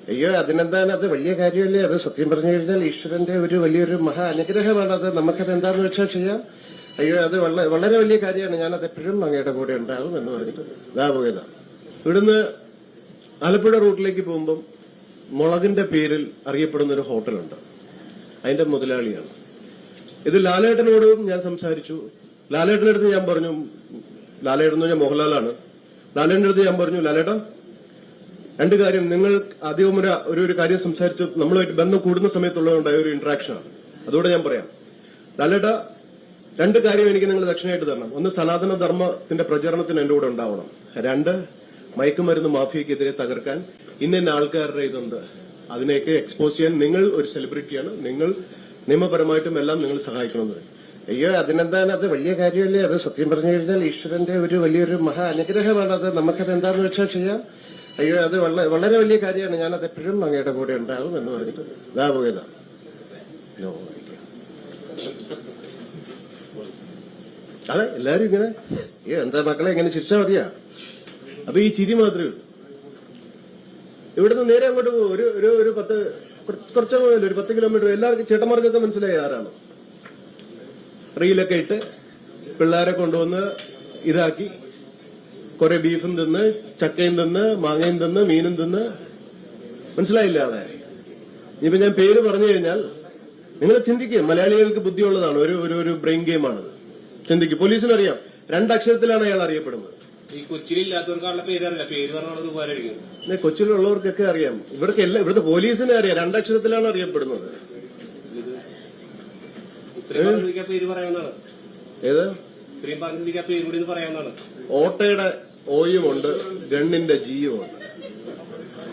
അയ്യോ അതിനെന്താണ്, അത് വലിയ കാര്യമല്ലേ. അത് സത്യം പറഞ്ഞു കഴിഞ്ഞാൽ ഈശ്വരന്റെ ഒരു വലിയൊരു മഹാ അനുഗ്രഹമാണ്. അത് നമുക്കത് എന്താന്ന് വെച്ചാൽ ചെയ്യാം. അയ്യോ അത് വളരെ വലിയ കാര്യമാണ്. ഞാനത് എപ്പോഴും അങ്ങയുടെ കൂടെ ഉണ്ടാകും എന്ന് പറഞ്ഞിട്ട് ഇതാ പോയതാ. ഇവിടുന്ന് ആലപ്പുഴ റൂട്ടിലേക്ക് പോകുമ്പം മുളകിന്റെ പേരിൽ അറിയപ്പെടുന്ന ഒരു ഹോട്ടലുണ്ട്. അതിന്റെ മുതലാളിയാണ് ഇത്. ലാലേട്ടനോടും ഞാൻ സംസാരിച്ചു. ലാലേട്ടന്റെ അടുത്ത് ഞാൻ പറഞ്ഞു, ലാലേട്ടൻ എന്ന് പറഞ്ഞാൽ മോഹൻലാലാണ്. ലാലേട്ടന്റെ അടുത്ത് ഞാൻ പറഞ്ഞു, ലാലേട്ടൻ രണ്ട് കാര്യം, നിങ്ങൾ ആദ്യവും ഒരു കാര്യം സംസാരിച്ചു നമ്മളുമായിട്ട് ബന്ധം കൂടുന്ന സമയത്തുള്ളതുണ്ടായ ഒരു ഇന്ററാക്ഷനാണ്. അതുകൂടെ ഞാൻ പറയാം. ലാലേട്ട, രണ്ട് കാര്യം എനിക്ക് നിങ്ങൾ ദക്ഷിണയായിട്ട് തരണം. ഒന്ന്, സനാതന ധർമ്മത്തിന്റെ പ്രചരണത്തിന് എന്റെ കൂടെ ഉണ്ടാവണം. രണ്ട്, മയക്കുമരുന്ന് മാഫിയക്കെതിരെ തകർക്കാൻ ഇന്ന ആൾക്കാരുടെ ഇതുണ്ട്, അതിനെയൊക്കെ എക്സ്പോസ് ചെയ്യാൻ നിങ്ങൾ ഒരു സെലിബ്രിറ്റിയാണ്, നിങ്ങൾ നിയമപരമായിട്ടും എല്ലാം നിങ്ങൾ സഹായിക്കണമെന്ന്. അയ്യോ അതിനെന്താണ്, അത് വലിയ കാര്യമല്ലേ. അത് സത്യം പറഞ്ഞു കഴിഞ്ഞാൽ ഈശ്വരന്റെ ഒരു വലിയൊരു മഹാ അനുഗ്രഹമാണ്. അത് നമുക്കത് എന്താന്ന് വെച്ചാൽ ചെയ്യാം. അയ്യോ അത് വളരെ വലിയ കാര്യമാണ്. ഞാനത് എപ്പോഴും അങ്ങയുടെ കൂടെ ഉണ്ടാകും എന്ന് പറഞ്ഞിട്ട് ഇതാ പോയതാ. അതെ, എല്ലാരും ഇങ്ങനെ എന്താ മക്കളെ ഇങ്ങനെ ചിരിച്ചാ മതിയാ. അപ്പൊ ഈ ചിരി മാത്രമേ ഉള്ളൂ. ഇവിടുന്ന് നേരെ അങ്ങോട്ട് പോകും. ഒരു കുറച്ച് പോയല്ലോ, ഒരു 10 കിലോമീറ്റർ. എല്ലാവർക്കും ചേട്ടന്മാർക്കൊക്കെ മനസ്സിലായി ആരാണ്. റീലൊക്കെ ഇട്ട് പിള്ളേരെ കൊണ്ടുവന്ന് ഇതാക്കി കുറെ ബീഫും തിന്ന്, ചക്കയും തിന്ന്, മാങ്ങയും തിന്ന്, മീനും തിന്ന്. മനസ്സിലായില്ല ആളെ. ഇനിയിപ്പോ ഞാൻ പേര് പറഞ്ഞു കഴിഞ്ഞാൽ നിങ്ങൾ ചിന്തിക്കുക. മലയാളികൾക്ക് ബുദ്ധിയുള്ളതാണ്. ഒരു ബ്രെയിൻ ഗെയിമാണത്. ചിന്തിക്കും. പോലീസിനറിയാം 2 അക്ഷരത്തിലാണ് അയാൾ അറിയപ്പെടുന്നത്. ഈ കൊച്ചിയിലില്ലാത്തവർക്കുള്ള പേര് അറിയില്ല. പേര് പറഞ്ഞാൽ ഉപകാരമായിരിക്കും. കൊച്ചിയിലുള്ളവർക്കൊക്കെ അറിയാം. ഇവിടുത്തെ പോലീസിനെ അറിയാം. 2 അക്ഷരത്തിലാണ് അറിയപ്പെടുന്നത്. പേര് പറയാവുന്നതാണ്. ഏത് ഇത്രയും പറഞ്ഞിരിക്കാൻ പേര് കൂടി പറയാവുന്നതാണ്. ഓട്ടയുടെ ഓയും ഉണ്ട്, ഗണ്ണിന്റെ ജിയും ഉണ്ട്.